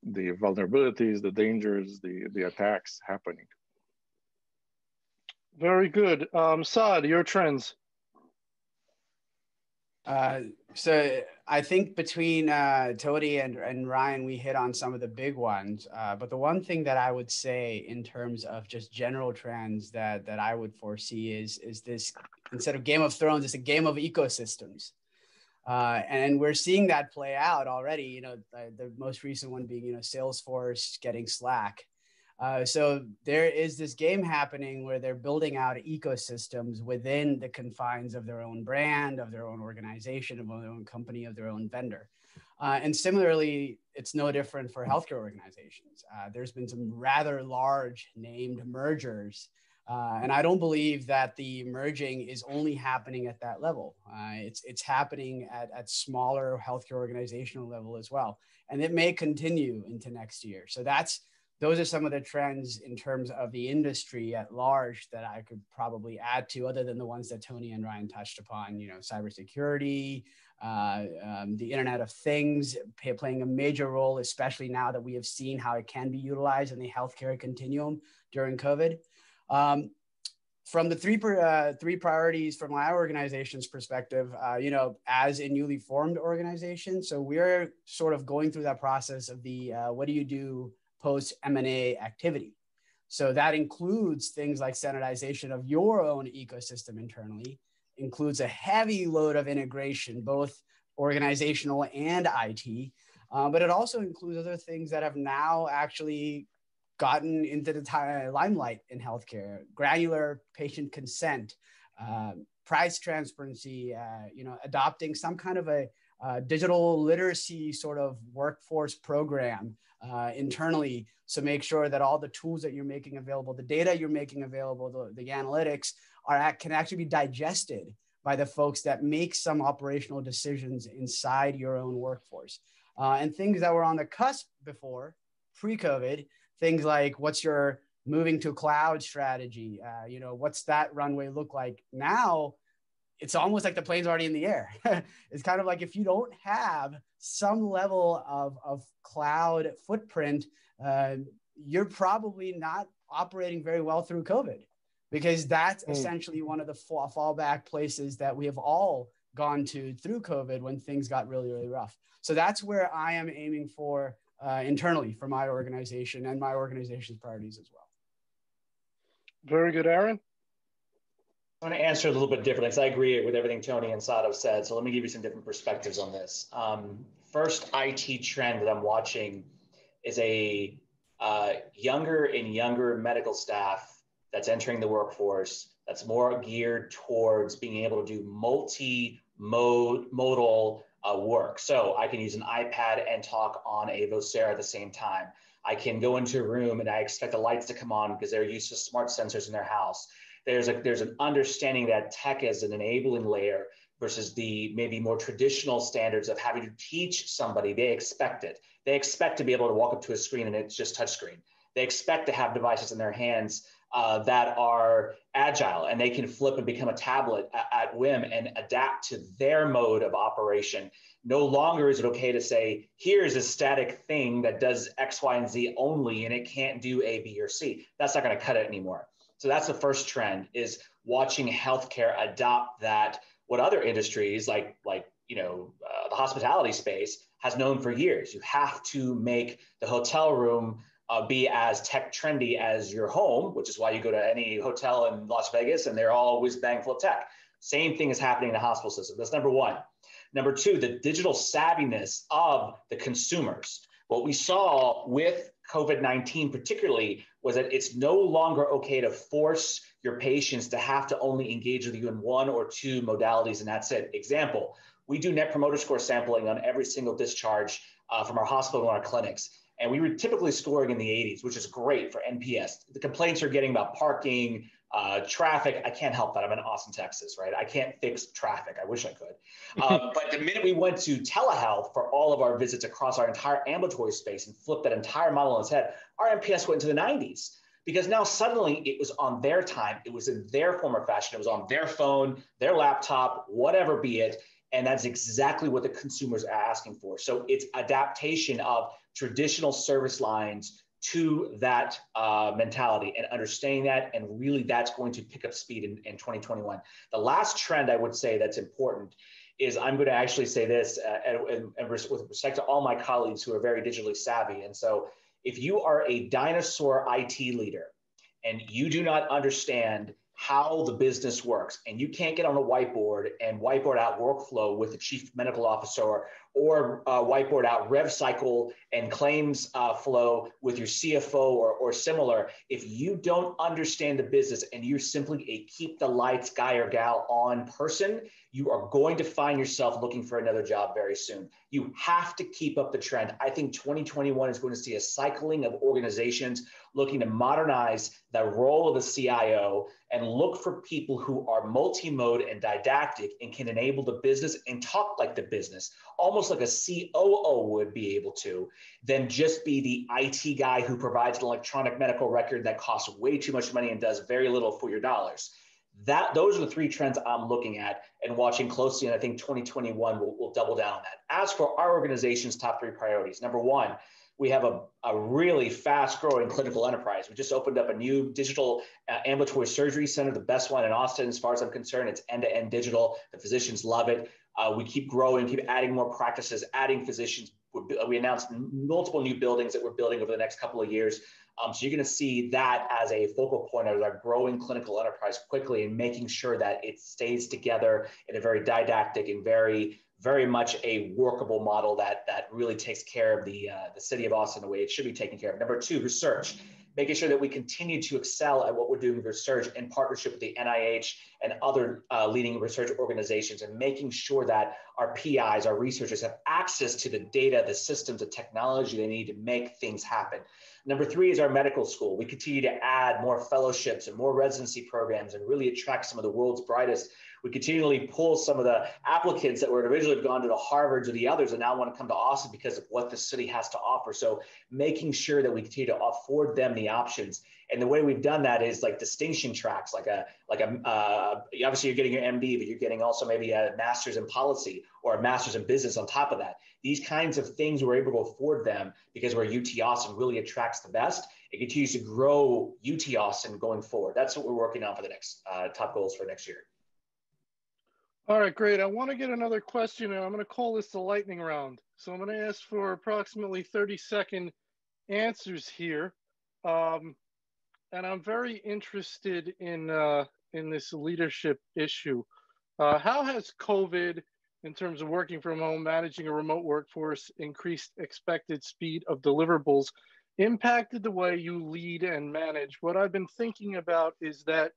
vulnerabilities, the dangers, the attacks happening. Very good. Saad, your trends. So I think between Tony and Ryan, we hit on some of the big ones. But the one thing that I would say in terms of just general trends that I would foresee is this, instead of Game of Thrones, it's a game of ecosystems. And we're seeing that play out already, you know, the most recent one being, you know, Salesforce getting Slack. So there is this game happening where they're building out ecosystems within the confines of their own brand, of their own organization, of their own company, of their own vendor. And similarly, it's no different for healthcare organizations. There's been some rather large named mergers. And I don't believe that the merging is only happening at that level. It's happening at smaller healthcare organizational level as well. And it may continue into next year. So those are some of the trends in terms of the industry at large that I could probably add to, other than the ones that Tony and Ryan touched upon, you know, cybersecurity, the Internet of Things playing a major role, especially now that we have seen how it can be utilized in the healthcare continuum during COVID. From the three priorities from my organization's perspective, you know, as a newly formed organization, so we're sort of going through that process of the what do you do post M&A activity. So that includes things like standardization of your own ecosystem internally, includes a heavy load of integration, both organizational and IT, but it also includes other things that have now actually gotten into the limelight in healthcare: granular patient consent, price transparency, you know, adopting some kind of a digital literacy sort of workforce program internally. So make sure that all the tools that you're making available, the data you're making available, the analytics can actually be digested by the folks that make some operational decisions inside your own workforce. And things that were on the cusp before, pre-COVID, things like what's your moving to cloud strategy? You know, what's that runway look like? Now, it's almost like the plane's already in the air. It's kind of like if you don't have some level of cloud footprint, you're probably not operating very well through COVID, because that's essentially one of the fallback places that we have all gone to through COVID when things got really, really rough. So that's where I am aiming for internally for my organization and my organization's priorities as well. Very good, Aaron. I'm going to answer a little bit differently because I agree with everything Tony and Saad have said. So let me give you some different perspectives on this. First IT trend that I'm watching is a younger and younger medical staff that's entering the workforce that's more geared towards being able to do multi-modal work. So I can use an iPad and talk on a Vocera at the same time. I can go into a room and I expect the lights to come on because they're used to smart sensors in their house. There's an understanding that tech is an enabling layer versus the maybe more traditional standards of having to teach somebody. They expect it. They expect to be able to walk up to a screen and it's just touchscreen. They expect to have devices in their hands that are agile and they can flip and become a tablet at whim and adapt to their mode of operation. No longer is it okay to say, here's a static thing that does X, Y, and Z only, and it can't do A, B, or C. That's not going to cut it anymore. So that's the first trend, is watching healthcare adopt that, what other industries like the hospitality space has known for years. You have to make the hotel room be as tech trendy as your home, which is why you go to any hotel in Las Vegas and they're all whiz bang full of tech. Same thing is happening in the hospital system. That's number one. Number two, the digital savviness of the consumers. What we saw with COVID-19 particularly was that it's no longer okay to force your patients to have to only engage with you in one or two modalities, and that's it. Example, we do net promoter score sampling on every single discharge from our hospital and our clinics. And we were typically scoring in the 80s, which is great for NPS. The complaints you're getting about parking, traffic, I can't help that. I'm in Austin, Texas, right? I can't fix traffic. I wish I could. But the minute we went to telehealth for all of our visits across our entire ambulatory space and flipped that entire model on its head, our NPS went into the 90s because now suddenly it was on their time, it was in their form or fashion, it was on their phone, their laptop, whatever be it. And that's exactly what the consumers are asking for. So it's adaptation of traditional service lines to that mentality and understanding that. And really that's going to pick up speed in 2021. The last trend I would say that's important is I'm going to actually say this and with respect to all my colleagues who are very digitally savvy. And so if you are a dinosaur IT leader and you do not understand how the business works, and you can't get on a whiteboard and whiteboard out workflow with the chief medical officer or whiteboard out rev cycle and claims flow with your CFO or similar, if you don't understand the business and you're simply a keep the lights guy or gal on person, you are going to find yourself looking for another job very soon. You have to keep up the trend. I think 2021 is going to see a cycling of organizations looking to modernize the role of the CIO and look for people who are multi-mode and didactic and can enable the business and talk like the business, almost like a COO would be able to, than just be the IT guy who provides an electronic medical record that costs way too much money and does very little for your dollars. Those are the three trends I'm looking at and watching closely, and I think 2021 will double down on that. As for our organization's top three priorities, number one, we have a really fast-growing clinical enterprise. We just opened up a new digital ambulatory surgery center, the best one in Austin, as far as I'm concerned. It's end-to-end digital. The physicians love it. We keep growing, keep adding more practices, adding physicians. We announced multiple new buildings that we're building over the next couple of years. So you're going to see that as a focal point of our growing clinical enterprise quickly and making sure that it stays together in a very didactic and very much a workable model that really takes care of the city of Austin the way it should be taken care of. Number two, research. Making sure that we continue to excel at what we're doing with research in partnership with the NIH and other leading research organizations, and making sure that our PIs, our researchers, have access to the data, the systems, the technology they need to make things happen. Number three is our medical school. We continue to add more fellowships and more residency programs and really attract some of the world's brightest. We continually pull some of the applicants that were originally gone to the Harvards or the others and now want to come to Austin because of what the city has to offer. So making sure that we continue to afford them the options. And the way we've done that is like distinction tracks, obviously you're getting your MD, but you're getting also maybe a master's in policy or a master's in business on top of that. These kinds of things we're able to afford them because where UT Austin really attracts the best. It continues to grow UT Austin going forward. That's what we're working on for the next top goals for next year. All right, great. I want to get another question, and I'm going to call this the lightning round. So I'm going to ask for approximately 30-second answers here. And I'm very interested in this leadership issue. How has COVID, in terms of working from home, managing a remote workforce, increased expected speed of deliverables, impacted the way you lead and manage? What I've been thinking about is that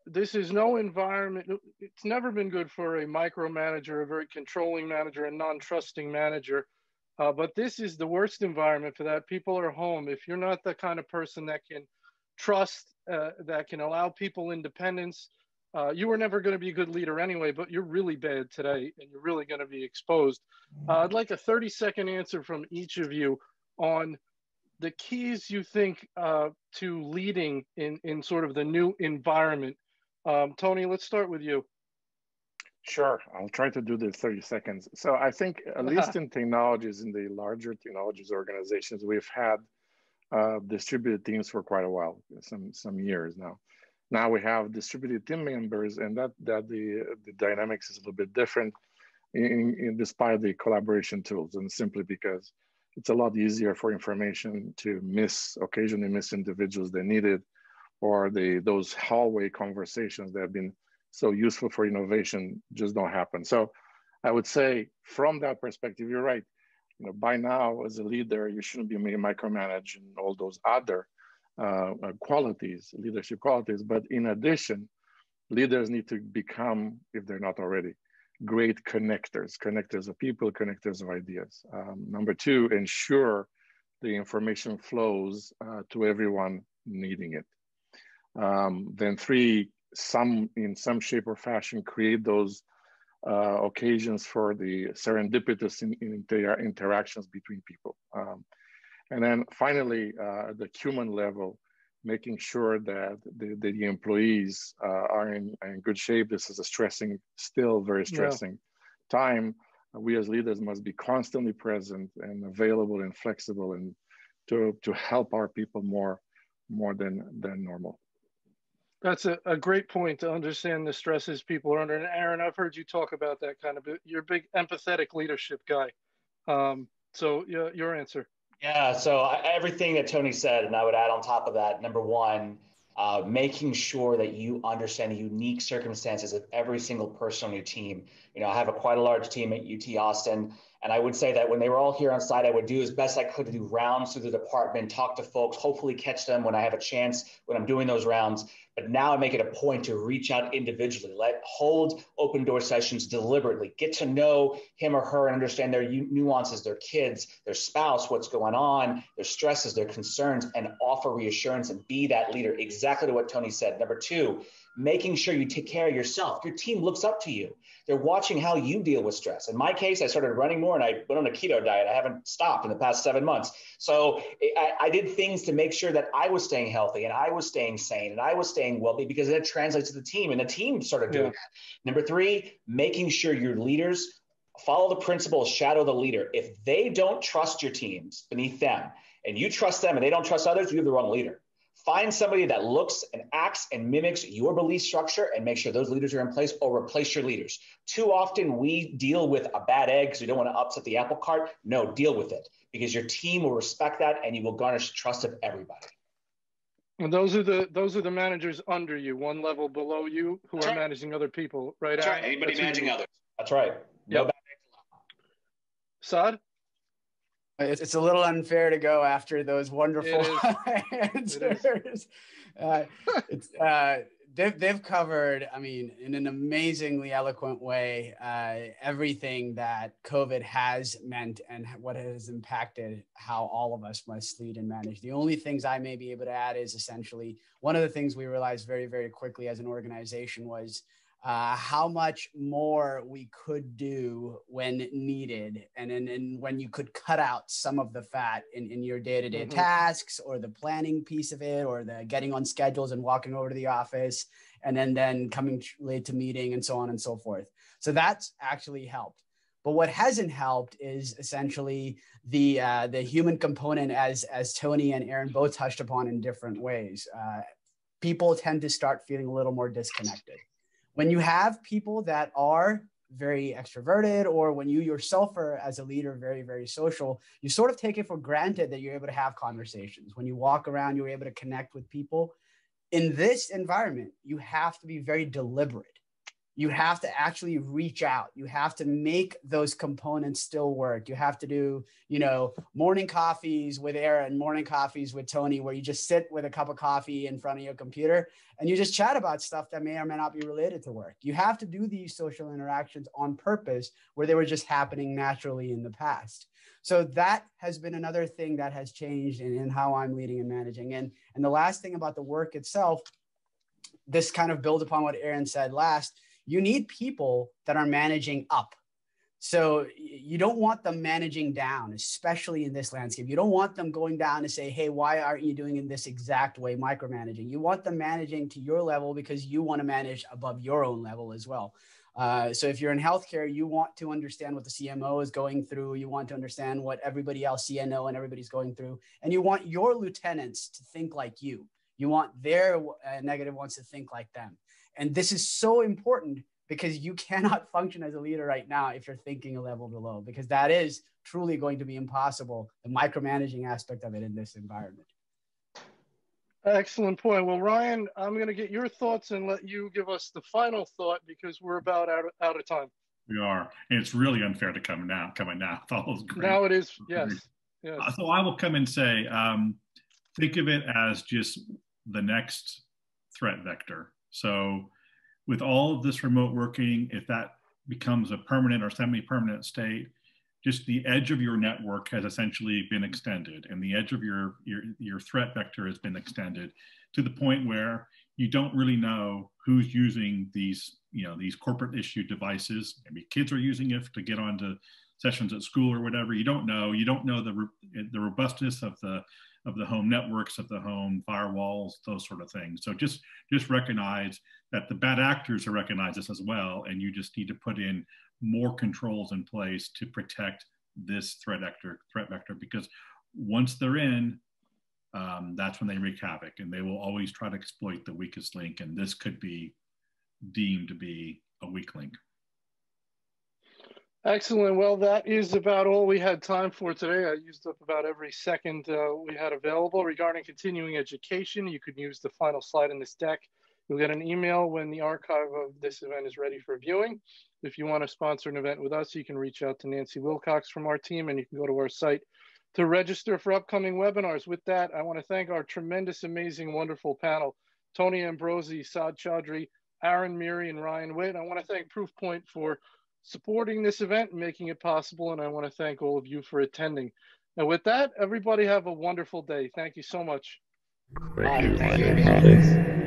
this is no environment, it's never been good for a micromanager, a very controlling manager, a non-trusting manager. But this is the worst environment for that. People are home. If you're not the kind of person that can trust, that can allow people independence, you were never going to be a good leader anyway, but you're really bad today and you're really going to be exposed. I'd like a 30-second answer from each of you on the keys you think to leading in sort of the new environment. Tony, let's start with you. Sure, I'll try to do this 30 seconds. So I think at least in technologies, in the larger technologies organizations, we've had distributed teams for quite a while, some years now. Now we have distributed team members, and that the dynamics is a little bit different despite the collaboration tools, and simply because it's a lot easier for information to occasionally miss individuals that need it, or those hallway conversations that have been so useful for innovation just don't happen. So I would say from that perspective, you're right. By now as a leader, you shouldn't be micromanaging all those other qualities, leadership qualities. But in addition, leaders need to become, if they're not already, great connectors of people, connectors of ideas. Number two, ensure the information flows to everyone needing it. Then three, in some shape or fashion, create those occasions for the serendipitous interactions between people. And then finally, the human level, making sure that the employees are in good shape. This is still very stressing time. We as leaders must be constantly present and available and flexible, and to help our people more than normal. That's a great point, to understand the stresses people are under. And Aaron, I've heard you talk about that kind of, you're a big empathetic leadership guy. So your answer. Yeah, so everything that Tony said, and I would add on top of that, number one, making sure that you understand the unique circumstances of every single person on your team. You know, I have quite a large team at UT Austin, and I would say that when they were all here on site, I would do as best I could to do rounds through the department, talk to folks, hopefully catch them when I have a chance when I'm doing those rounds. But now I make it a point to reach out individually, hold open door sessions deliberately, get to know him or her and understand their nuances, their kids, their spouse, what's going on, their stresses, their concerns, and offer reassurance and be that leader. Exactly to what Tony said. Number two, making sure you take care of yourself. Your team looks up to you. They're watching how you deal with stress. In my case, I started running more and I went on a keto diet. I haven't stopped in the past 7 months. So I did things to make sure that I was staying healthy and I was staying sane and I was staying wealthy, because it translates to the team, and the team started doing that. Number three, making sure your leaders follow the principle, shadow the leader. If they don't trust your teams beneath them and you trust them and they don't trust others, you have the wrong leader. Find somebody that looks and acts and mimics your belief structure and make sure those leaders are in place, or replace your leaders. Too often we deal with a bad egg because we don't want to upset the apple cart. No, deal with it, because your team will respect that and you will garnish the trust of everybody. And those are the managers under you, one level below you, who are managing other people, right? That's right. Anybody managing others. That's right. No bad eggs allowed. Saad? It's a little unfair to go after those wonderful answers. They've covered, I mean, in an amazingly eloquent way, everything that COVID has meant and what it has impacted how all of us must lead and manage. The only things I may be able to add is essentially one of the things we realized very, very quickly as an organization was how much more we could do when needed, and when you could cut out some of the fat in your day-to-day tasks, or the planning piece of it, or the getting on schedules and walking over to the office, and then coming late to meeting, and so on and so forth. So that's actually helped. But what hasn't helped is essentially the human component, as Tony and Aaron both touched upon in different ways. People tend to start feeling a little more disconnected. When you have people that are very extroverted, or when you yourself are, as a leader, very, very social, you sort of take it for granted that you're able to have conversations. When you walk around, you're able to connect with people. In this environment, you have to be very deliberate. You have to actually reach out. You have to make those components still work. You have to do, morning coffees with Aaron, morning coffees with Tony, where you just sit with a cup of coffee in front of your computer and you just chat about stuff that may or may not be related to work. You have to do these social interactions on purpose, where they were just happening naturally in the past. So that has been another thing that has changed in how I'm leading and managing. And the last thing about the work itself, this kind of builds upon what Aaron said last. You need people that are managing up. So you don't want them managing down, especially in this landscape. You don't want them going down to say, hey, why aren't you doing it in this exact way, micromanaging? You want them managing to your level, because you want to manage above your own level as well. So if you're in healthcare, you want to understand what the CMO is going through. You want to understand what everybody else, CNO and everybody's going through. And you want your lieutenants to think like you. You want their negative ones to think like them. And this is so important, because you cannot function as a leader right now if you're thinking a level below, because that is truly going to be impossible, the micromanaging aspect of it in this environment. Excellent point. Well, Ryan, I'm going to get your thoughts and let you give us the final thought, because we're about out of time. We are. And it's really unfair to come now. Now it is. Yes. So I will come and say, think of it as just the next threat vector. So with all of this remote working, if that becomes a permanent or semi-permanent state, just the edge of your network has essentially been extended, and the edge of your threat vector has been extended to the point where you don't really know who's using these corporate issued devices. Maybe kids are using it to get onto sessions at school or whatever. You don't know the robustness of the home networks, of the home firewalls, those sort of things. So just recognize that the bad actors are recognize this as well, and you just need to put in more controls in place to protect this threat vector, because once they're in, that's when they wreak havoc, and they will always try to exploit the weakest link, and this could be deemed to be a weak link. Excellent. Well, that is about all we had time for today. I used up about every second we had available. Regarding continuing education, you could use the final slide in this deck. You'll get an email when the archive of this event is ready for viewing. If you want to sponsor an event with us, you can reach out to Nancy Wilcox from our team, and you can go to our site to register for upcoming webinars. With that, I want to thank our tremendous, amazing, wonderful panel, Tony Ambrozie, Saad Chaudhry, Aaron Miri, and Ryan Witt. I want to thank Proofpoint for supporting this event and making it possible, and I want to thank all of you for attending. And with that, everybody have a wonderful day. Thank you so much. Thank you.